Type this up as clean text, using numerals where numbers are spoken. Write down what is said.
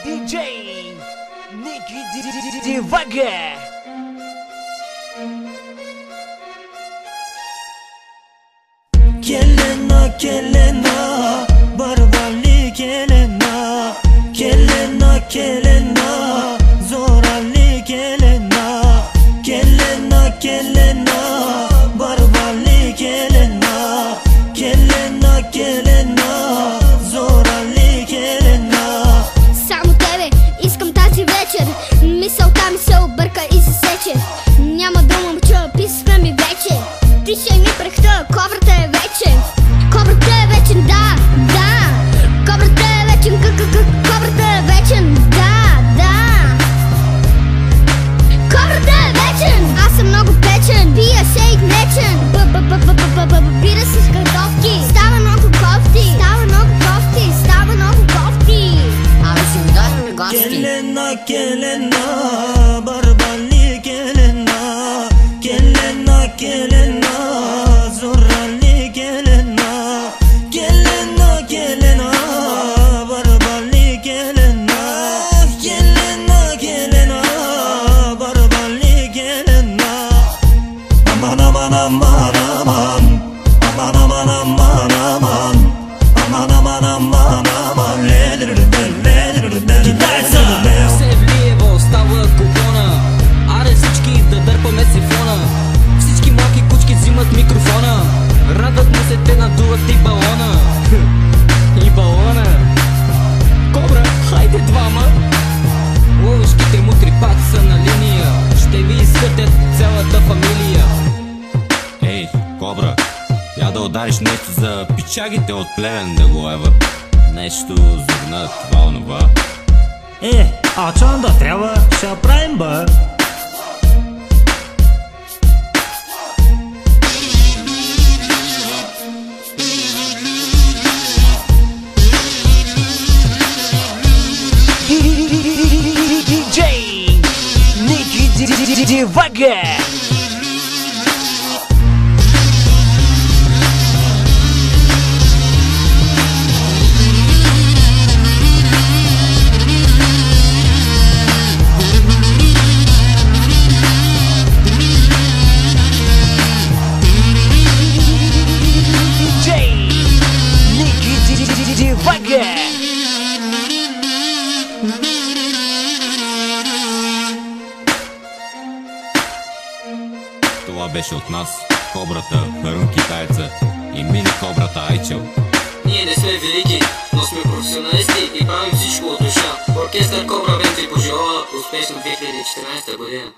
DJ Niki devagar. Kelena, kelena, barbarli kelena. Kelena, kelena, zoralli kelena. Kelena, kelena, barbarli kelena. Kelena, kelena, зорали келена. Само тебе искам тази вечер. Мисълта ми се обърка и се сече. Няма дума му чуя, писна ми вече. Тише ми прехта, кобрата е вечен. Кобрата е вечен, да, да. Кобрата е вечен, кобрата е вечен, да, да. Кобрата е вечен, аз съм много печен. Пия шейк млечен, бира с картофки. Става много кофти, става много кофти, става много кофти. Абе си ми дойдем ли гости? Келена, келена, барбарли келена. Келена, келена, зорали келена. Келена, келена, барбарли келена. Келена, келена, барбарли келена. Aman aman aman aman. Aman aman aman aman. Aman aman aman aman. Севлиево става купона. Аре всички да дърпаме сифона. Всички малки кучки взимат микрофона. Радват му се, те надуват и балона. И балона. Кобра, хайде двама. Ловешките мутри пак са на линия. Ще ви изхътят цялата фамилия. Ей, Кобра, я да удариш нещо за пичагите от Плевен да го еват. Нещо за това онова. А чан да трябва, ще правим бе. DJ Niki devagar. Това беше от нас, Кобрата, Харун Китайца и мини Кобрата Айчел. Ние не сме велики, но сме професионалисти и правим всичко от душа. Оркестър Кобра Бенд ви пожелава успешна 2014 година.